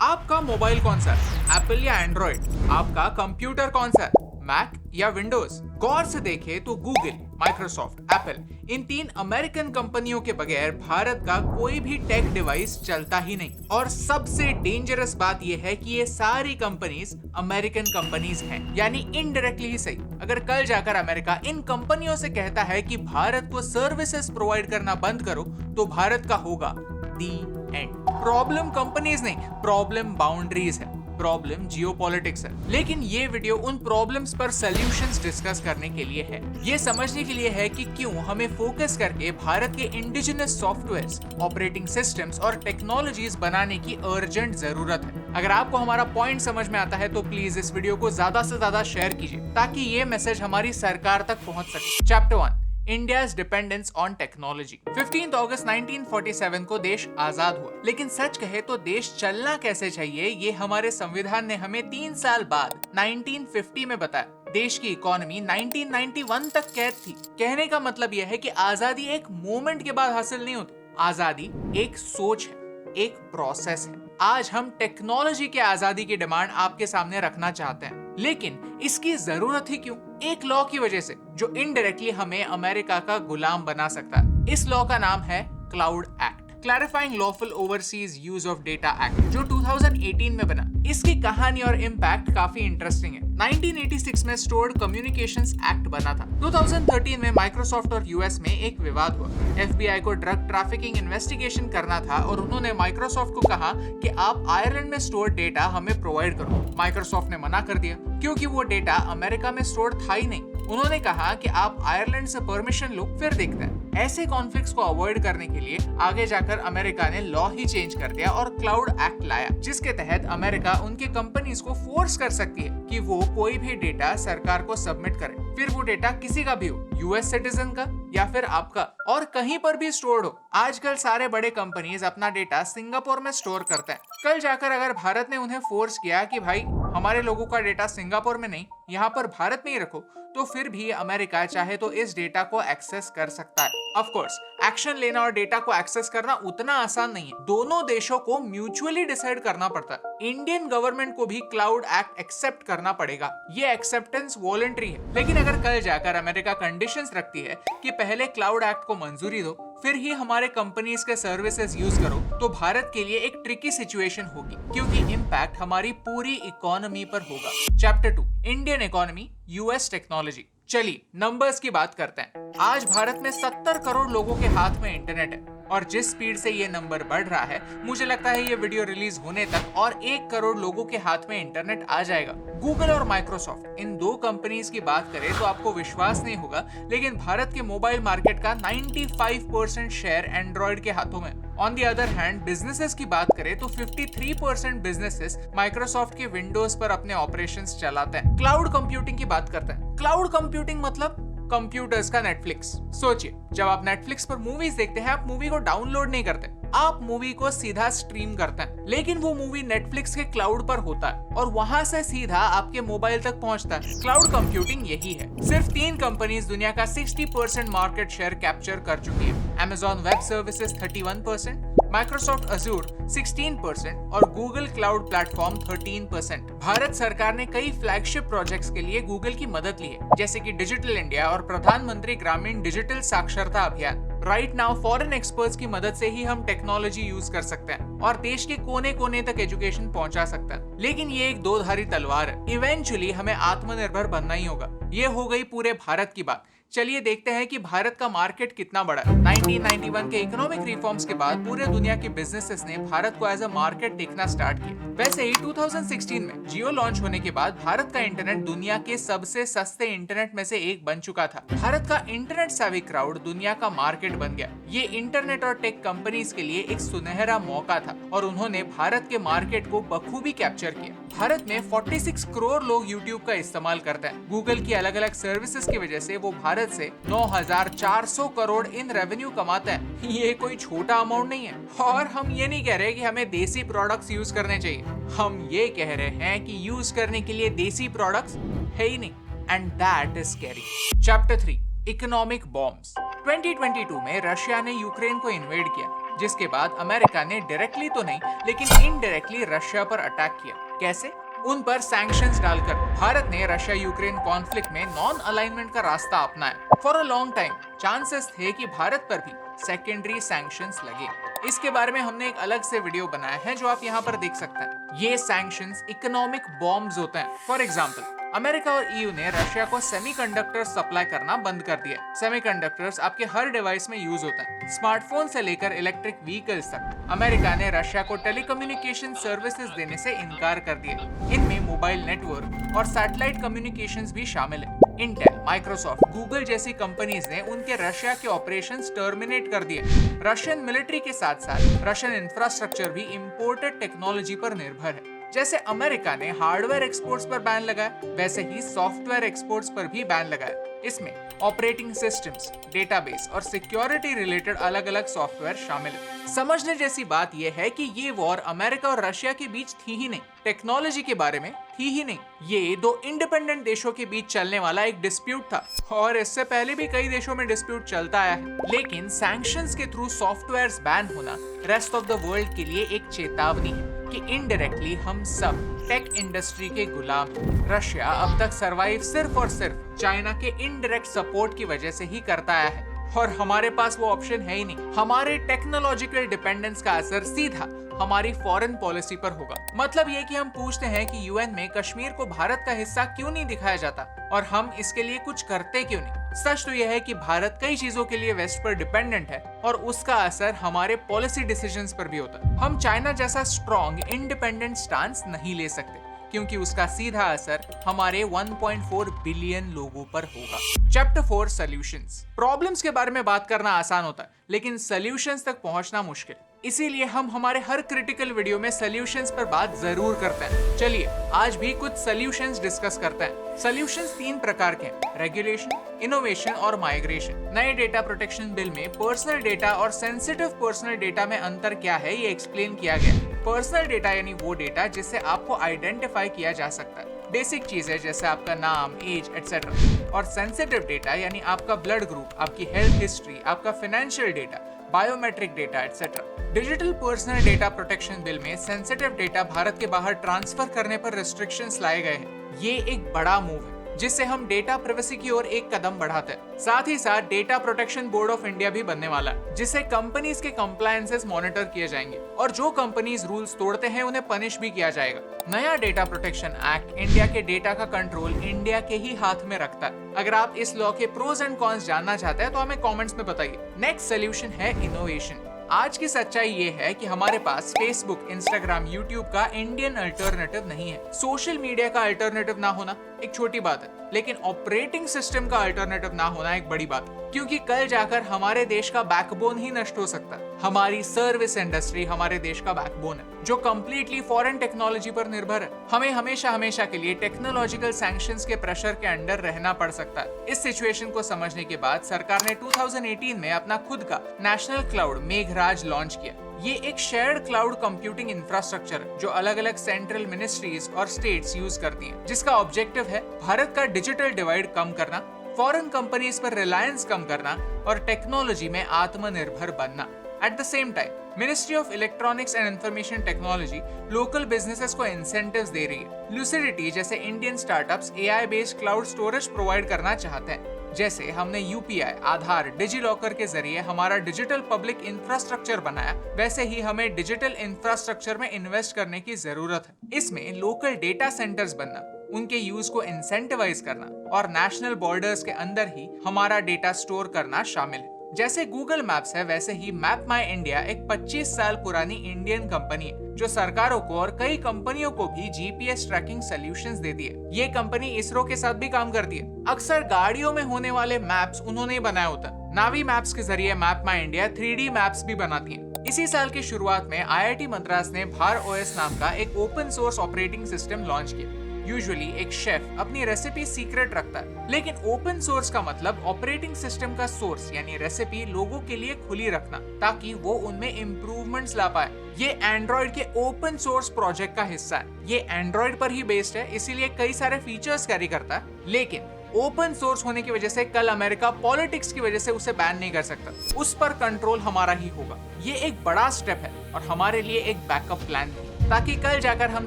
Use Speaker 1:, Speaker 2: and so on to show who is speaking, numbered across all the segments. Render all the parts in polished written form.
Speaker 1: आपका मोबाइल कौन सा है, एप्पल या एंड्रॉइड? आपका कंप्यूटर कौन सा है, मैक या विंडोज? गौर से देखें तो गूगल, माइक्रोसॉफ्ट, एप्पल, इन 3 अमेरिकन कंपनियों के बगैर भारत का कोई भी टेक डिवाइस चलता ही नहीं। और सबसे डेंजरस बात यह है कि ये सारी कंपनीज अमेरिकन कंपनीज हैं, यानी इनडायरेक्टली ही सही। अगर कल जाकर अमेरिका इन कंपनियों से कहता है कि भारत को सर्विसेज प्रोवाइड करना बंद करो, तो भारत का होगा दी एंड। प्रॉब्लम कंपनीज नहीं, प्रॉब्लम बाउंड्रीज है, प्रॉब्लम जियोपॉलिटिक्स है। लेकिन ये वीडियो उन प्रॉब्लम्स पर सॉल्यूशंस डिस्कस करने के लिए है, ये समझने के लिए है कि क्यों हमें फोकस करके भारत के इंडिजिनस सॉफ्टवेयर्स, ऑपरेटिंग सिस्टम्स और टेक्नोलॉजीज बनाने की अर्जेंट जरूरत है। अगर आपको हमारा पॉइंट समझ में आता है तो प्लीज इस वीडियो को ज्यादा से ज्यादा शेयर कीजिए ताकि ये मैसेज हमारी सरकार तक पहुंच सके। Chapter 1, India's dependence on technology. 15 अगस्त 1947 को देश आजाद हुआ, लेकिन सच कहे तो देश चलना कैसे चाहिए ये हमारे संविधान ने हमें 3 साल बाद 1950 में बताया। देश की इकोनॉमी 1991 तक कैद थी। कहने का मतलब यह है कि आजादी एक मोमेंट के बाद हासिल नहीं होती, आजादी एक सोच है, एक प्रोसेस है। आज हम टेक्नोलॉजी के आजादी की डिमांड आपके सामने रखना चाहते हैं, लेकिन इसकी जरूरत ही क्यों? एक लॉ की वजह से जो इनडायरेक्टली हमें अमेरिका का गुलाम बना सकता है। इस लॉ का नाम है cloud act, clarifying lawful overseas use of data act, जो 2018 में बना। इसकी कहानी और इम्पैक्ट काफी इंटरेस्टिंग है। 1986 में स्टोर्ड कम्युनिकेशंस एक्ट बना था। 2013 में माइक्रोसॉफ्ट और यूएस में एक विवाद हुआ। एफबीआई को ड्रग ट्रैफिकिंग इन्वेस्टिगेशन करना था और उन्होंने माइक्रोसॉफ्ट को कहा कि आप आयरलैंड में स्टोर्ड डेटा हमें प्रोवाइड करो। माइक्रोसॉफ्ट ने मना कर दिया क्योंकि वो डेटा अमेरिका में स्टोर्ड था ही नहीं। उन्होंने कहा कि आप आयरलैंड से परमिशन लो, फिर देखते हैं। ऐसे कॉन्फ्लिक्ट्स को अवॉइड करने के लिए आगे जाकर अमेरिका ने लॉ ही चेंज कर दिया और क्लाउड एक्ट लाया, जिसके तहत अमेरिका उनके कंपनीज को फोर्स कर सकती है कि वो कोई भी डेटा सरकार को सबमिट करे, फिर वो डेटा किसी का भी हो, यूएस सिटीजन का या फिर आपका, और कहीं पर भी स्टोर्ड हो। आजकल सारे बड़े कंपनीज अपना डेटा सिंगापुर में स्टोर करते हैं। कल जाकर अगर भारत ने उन्हें फोर्स किया कि भाई हमारे लोगों का डेटा सिंगापुर में नहीं, यहाँ पर भारत में ही रखो, तो फिर भी अमेरिका चाहे तो इस डेटा को एक्सेस कर सकता है। ऑफ कोर्स एक्शन लेना और डेटा को एक्सेस करना उतना आसान नहीं है। दोनों देशों को म्यूचुअली डिसाइड करना पड़ता है। इंडियन गवर्नमेंट को भी क्लाउड एक्ट एक्सेप्ट करना पड़ेगा। ये एक्सेप्टेंस वॉलंटरी है, लेकिन अगर कल जाकर अमेरिका कंडीशंस रखती है कि पहले क्लाउड एक्ट को मंजूरी दो, फिर ही हमारे कंपनीज के सर्विसेज यूज करो, तो भारत के लिए एक ट्रिकी सिचुएशन होगी, क्योंकि इम्पैक्ट हमारी पूरी इकोनॉमी पर होगा। Chapter 2, Indian economy, US technology. चलिए नंबर्स की बात करते हैं। आज भारत में 70 करोड़ लोगों के हाथ में इंटरनेट है, और जिस स्पीड से ये नंबर बढ़ रहा है, मुझे लगता है ये वीडियो रिलीज होने तक और 1 करोड़ लोगों के हाथ में इंटरनेट आ जाएगा। गूगल और माइक्रोसॉफ्ट, इन 2 कंपनीज की बात करें तो आपको विश्वास नहीं होगा, लेकिन भारत के मोबाइल मार्केट का 95% शेयर एंड्रॉइड के हाथों में। On the other hand businesses की बात करें तो 53% बिजनेसेस माइक्रोसॉफ्ट के विंडोज पर अपने ऑपरेशंस चलाते हैं। क्लाउड कंप्यूटिंग की बात करते हैं। क्लाउड कंप्यूटिंग मतलब कंप्यूटर्स का नेटफ्लिक्स। सोचिए, जब आप नेटफ्लिक्स पर मूवीज देखते हैं, आप मूवी को डाउनलोड नहीं करते, आप मूवी को सीधा स्ट्रीम करते हैं। लेकिन वो मूवी नेटफ्लिक्स के क्लाउड पर होता है और वहां से सीधा आपके मोबाइल तक पहुंचता है। क्लाउड कंप्यूटिंग यही है। सिर्फ 3 कंपनीज दुनिया का 60% मार्केट शेयर कैप्चर कर चुकी है। Amazon web services 31%, Microsoft Azzur 16% और गूगल क्लाउड प्लेटफॉर्म 13%। भारत सरकार ने कई फ्लैगशिप प्रोजेक्ट्स के लिए गूगल की मदद ली है, जैसे कि डिजिटल इंडिया और प्रधानमंत्री ग्रामीण डिजिटल साक्षरता अभियान। राइट नाउ फॉरेन एक्सपर्ट्स की मदद से ही हम टेक्नोलॉजी यूज कर सकते हैं और देश के कोने कोने तक एजुकेशन पहुंचा सकते हैं। लेकिन ये एक 2-धारी तलवार है। इवेंचुअली हमें आत्मनिर्भर बनना ही होगा। ये हो गई पूरे भारत की बात। चलिए देखते हैं कि भारत का मार्केट कितना बड़ा है। 1991 के इकोनॉमिक रिफॉर्म्स के बाद पूरे दुनिया के बिजनेसेस ने भारत को एज अ मार्केट देखना स्टार्ट किया। वैसे ही 2016 में जियो लॉन्च होने के बाद भारत का इंटरनेट दुनिया के सबसे सस्ते इंटरनेट में से एक बन चुका था। भारत का इंटरनेट सेवी क्राउड दुनिया का मार्केट बन गया। ये इंटरनेट और टेक कंपनीज के लिए एक सुनहरा मौका था और उन्होंने भारत के मार्केट को बखूबी कैप्चर किया। भारत में 46 करोड़ लोग यूट्यूब का इस्तेमाल करते हैं। गूगल की अलग अलग सर्विसेज की वजह से वो भारत से 9,400 करोड़ इन रेवेन्यू कमाते हैं। ये कोई छोटा अमाउंट नहीं है। और हम ये नहीं कह रहे कि हमें देसी प्रोडक्ट्स यूज करने चाहिए, हम ये कह रहे हैं कि यूज करने के लिए देसी प्रोडक्ट्स है ही नहीं, and that is scary. Chapter 3, economic bombs. 2022 में रशिया ने यूक्रेन को इन्वेड किया, जिसके बाद अमेरिका ने डायरेक्टली तो नहीं लेकिन इनडायरेक्टली रशिया पर अटैक किया। कैसे? उन पर सैंक्शंस डालकर। भारत ने रशिया यूक्रेन कॉन्फ्लिक्ट में नॉन अलाइनमेंट का रास्ता अपनाया। For a long time chances थे कि भारत पर भी सेकेंडरी सैंक्शंस लगे। इसके बारे में हमने एक अलग से वीडियो बनाया है जो आप यहाँ पर देख सकते हैं। ये सैंक्शंस इकोनॉमिक बॉम्ब्स होते हैं। फॉर एग्जाम्पल, अमेरिका और ईयू ने रशिया को सेमीकंडक्टर्स सप्लाई करना बंद कर दिया। सेमीकंडक्टर्स आपके हर डिवाइस में यूज होता है, स्मार्टफोन से लेकर इलेक्ट्रिक व्हीकल्स तक। अमेरिका ने रशिया को टेलीकम्युनिकेशन सर्विसेज देने से इनकार कर दिया। इनमें मोबाइल नेटवर्क और सैटेलाइट कम्युनिकेशंस भी शामिल है। इंटेल, माइक्रोसॉफ्ट, गूगल जैसी कंपनीज ने उनके रशिया के ऑपरेशंस टर्मिनेट कर दिए। रशियन मिलिट्री के साथ साथ रशियन इंफ्रास्ट्रक्चर भी इंपोर्टेड टेक्नोलॉजी पर निर्भर है। जैसे अमेरिका ने हार्डवेयर एक्सपोर्ट्स पर बैन लगाया, वैसे ही सॉफ्टवेयर एक्सपोर्ट्स पर भी बैन लगाया। इसमें ऑपरेटिंग सिस्टम्स, डेटाबेस और सिक्योरिटी रिलेटेड अलग अलग सॉफ्टवेयर शामिल है। समझने जैसी बात यह है कि ये वॉर अमेरिका और रशिया के बीच थी ही नहीं, टेक्नोलॉजी के बारे में थी ही नहीं। ये दो इंडिपेंडेंट देशों के बीच चलने वाला एक डिस्प्यूट था और इससे पहले भी कई देशों में डिस्प्यूट चलता आया है। लेकिन सैंक्शंस के थ्रू सॉफ्टवेयर्स बैन होना रेस्ट ऑफ द वर्ल्ड के लिए एक चेतावनी है कि इनडायरेक्टली हम सब टेक इंडस्ट्री के गुलाम हैं। रशिया अब तक सरवाइव सिर्फ और सिर्फ चाइना के इनडायरेक्ट सपोर्ट की वजह से ही करता आया है और हमारे पास वो ऑप्शन है ही नहीं। हमारे टेक्नोलॉजिकल डिपेंडेंस का असर सीधा हमारी फॉरेन पॉलिसी पर होगा। मतलब ये कि हम पूछते हैं कि यूएन में कश्मीर को भारत का हिस्सा क्यों नहीं दिखाया जाता और हम इसके लिए कुछ करते क्यों नहीं। सच तो यह है कि भारत कई चीजों के लिए वेस्ट पर डिपेंडेंट है और उसका असर हमारे पॉलिसी डिसीजंस पर भी होता है। हम चाइना जैसा स्ट्रॉन्ग इंडिपेंडेंट स्टांस नहीं ले सकते क्योंकि उसका सीधा असर हमारे 1.4 बिलियन लोगों पर होगा। Chapter 4 solutions. प्रॉब्लम्स के बारे में बात करना आसान होता है लेकिन सॉल्यूशंस तक पहुंचना मुश्किल। इसीलिए हम हमारे हर क्रिटिकल वीडियो में सॉल्यूशंस पर बात जरूर करते हैं। चलिए आज भी कुछ सॉल्यूशंस डिस्कस करते हैं। सॉल्यूशंस 3 प्रकार के हैं, रेगुलेशन, इनोवेशन और माइग्रेशन। नए डेटा प्रोटेक्शन बिल में पर्सनल डेटा और सेंसिटिव पर्सनल डेटा में अंतर क्या है ये एक्सप्लेन किया गया है। पर्सनल डेटा यानी वो डेटा जिससे आपको आइडेंटिफाई किया जा सकता है, बेसिक चीजें जैसे आपका नाम, एज एटसेट्रा। और सेंसिटिव डेटा यानी आपका ब्लड ग्रुप, आपकी हेल्थ हिस्ट्री, आपका financial data, biometric data etcetera. Digital personal data protection bill में सेंसिटिव डेटा भारत के बाहर ट्रांसफर करने पर रिस्ट्रिक्शंस लाए गए हैं। ये एक बड़ा मूव है जिससे हम डेटा प्राइवेसी की ओर एक कदम बढ़ाते हैं। साथ ही साथ data protection board of India भी बनने वाला है जिससे कंपनीज के कंप्लायंसेस मॉनिटर किए जाएंगे और जो कंपनीज रूल्स तोड़ते हैं उन्हें पनिश भी किया जाएगा। नया डेटा प्रोटेक्शन एक्ट इंडिया के डेटा का कंट्रोल इंडिया के ही हाथ में रखता है। अगर आप इस लॉ के प्रोज एंड कॉन्स जानना चाहते हैं तो हमें कॉमेंट्स में बताइए। नेक्स्ट सोल्यूशन है इनोवेशन। आज की सच्चाई ये है कि हमारे पास फेसबुक, इंस्टाग्राम, यूट्यूब का इंडियन अल्टरनेटिव नहीं है। सोशल मीडिया का अल्टरनेटिव ना होना एक छोटी बात है लेकिन ऑपरेटिंग सिस्टम का अल्टरनेटिव ना होना एक बड़ी बात है क्योंकि कल जाकर हमारे देश का बैकबोन ही नष्ट हो सकता है। हमारी सर्विस इंडस्ट्री हमारे देश का बैकबोन है जो कम्प्लीटली फॉरेन टेक्नोलॉजी पर निर्भर है। हमें हमेशा के लिए टेक्नोलॉजिकल सैंक्शंस के प्रेशर के अंडर रहना पड़ सकता है। इस सिचुएशन को समझने के बाद सरकार ने 2018 में अपना खुद का नेशनल क्लाउड मेघराज लॉन्च किया। ये एक शेयर्ड क्लाउड कंप्यूटिंग इंफ्रास्ट्रक्चर है जो अलग अलग सेंट्रल मिनिस्ट्रीज और स्टेट्स यूज करती हैं, जिसका ऑब्जेक्टिव है भारत का डिजिटल डिवाइड कम करना, फॉरेन कंपनीज पर रिलायंस कम करना और टेक्नोलॉजी में आत्मनिर्भर बनना। At the same time ministry of electronics and information technology local businesses को इंसेंटिव्स दे रही है। लुसिडिटी जैसे Indian startups AI based cloud storage provide करना चाहते हैं। जैसे हमने यूपीआई, आधार, डिजिलॉकर के जरिए हमारा डिजिटल पब्लिक इंफ्रास्ट्रक्चर बनाया, वैसे ही हमें डिजिटल इंफ्रास्ट्रक्चर में इन्वेस्ट करने की जरूरत है। इसमें लोकल डेटा सेंटर्स बनना, उनके यूज को इंसेंटिवाइज करना और नेशनल बॉर्डर्स के अंदर ही हमारा डेटा स्टोर करना शामिल है। जैसे गूगल मैप्स है वैसे ही मैप माई इंडिया एक 25 साल पुरानी इंडियन कंपनी है जो सरकारों को और कई कंपनियों को भी जीपीएस ट्रैकिंग सॉल्यूशंस देती है। ये कंपनी इसरो के साथ भी काम करती है। अक्सर गाड़ियों में होने वाले मैप्स उन्होंने बनाया होता है। नावी मैप्स के जरिए मैप माई इंडिया 3D मैप्स भी बनाती है। इसी साल की शुरुआत में आईआईटी मद्रास ने भार ओएस नाम का एक open source operating system launch किया। यूजुअली एक शेफ अपनी रेसिपी सीक्रेट रखता है, लेकिन ओपन सोर्स का मतलब ऑपरेटिंग सिस्टम का सोर्स यानी रेसिपी लोगों के लिए खुली रखना ताकि वो उनमें इम्प्रूवमेंट्स ला पाए। ये एंड्रॉइड के ओपन सोर्स प्रोजेक्ट का हिस्सा है। ये एंड्रॉइड पर ही बेस्ड है, इसीलिए कई सारे फीचर्स कैरी करता है, लेकिन ओपन सोर्स होने की वजह से कल अमेरिका पॉलिटिक्स की वजह से उसे बैन नहीं कर सकता। उस पर कंट्रोल हमारा ही होगा। ये एक बड़ा स्टेप है और हमारे लिए एक बैकअप प्लान भी, ताकि कल जाकर हम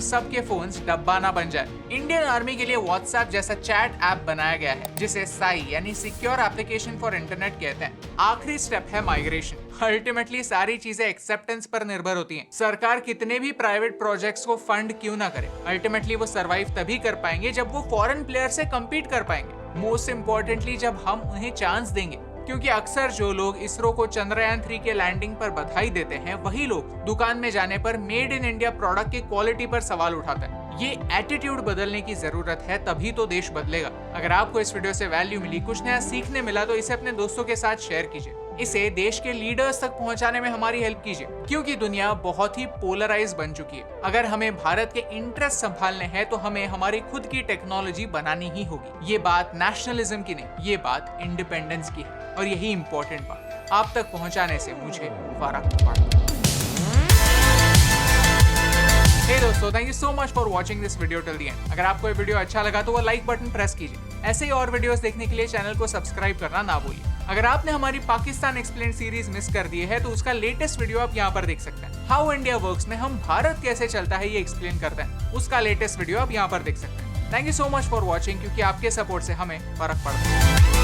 Speaker 1: सबके फोन्स डब्बा ना बन जाए। इंडियन आर्मी के लिए व्हाट्सएप जैसा चैट ऐप बनाया गया है, जिसे साई यानी सिक्योर एप्लीकेशन फॉर इंटरनेट कहते हैं। आखिरी स्टेप है माइग्रेशन। अल्टीमेटली सारी चीजें एक्सेप्टेंस पर निर्भर होती हैं। सरकार कितने भी प्राइवेट प्रोजेक्ट्स को फंड क्यों ना करे, अल्टीमेटली वो सरवाइव तभी कर पाएंगे जब वो फॉरेन प्लेयर से कम्पीट कर पाएंगे। मोस्ट इंपॉर्टेंटली जब हम उन्हें चांस देंगे, क्योंकि अक्सर जो लोग इसरो को चंद्रयान 3 के लैंडिंग पर बधाई देते हैं, वही लोग दुकान में जाने पर मेड इन इंडिया प्रोडक्ट की क्वालिटी पर सवाल उठाते हैं। ये एटीट्यूड बदलने की जरूरत है, तभी तो देश बदलेगा। अगर आपको इस वीडियो से वैल्यू मिली, कुछ नया सीखने मिला, तो इसे अपने दोस्तों के साथ शेयर कीजिए। इसे देश के लीडर्स तक पहुंचाने में हमारी हेल्प कीजिए, क्योंकि दुनिया बहुत ही पोलराइज बन चुकी है। अगर हमें भारत के इंटरेस्ट संभालने हैं, तो हमें हमारी खुद की टेक्नोलॉजी बनानी ही होगी। ये बात नेशनलिज्म की नहीं, ये बात इंडिपेंडेंस की है, और यही इंपॉर्टेंट बात आप तक पहुंचाने से मुझे फर्क पड़ता है। हे दोस्तों, thank you so much for watching this video till the end. अगर आपको ये वीडियो अच्छा लगा तो वो लाइक बटन प्रेस कीजिए। ऐसे ही और वीडियोस देखने के लिए चैनल को सब्सक्राइब करना ना भूलिए। अगर आपने हमारी पाकिस्तान एक्सप्लेन सीरीज मिस कर दी है, तो उसका लेटेस्ट वीडियो आप यहाँ पर देख सकते हैं। हाउ इंडिया वर्क्स में हम भारत कैसे चलता है ये एक्सप्लेन करते हैं, उसका लेटेस्ट वीडियो आप यहाँ पर देख सकते हैं। Thank you so much for watching, क्योंकि आपके सपोर्ट से हमें फर्क पड़ता है।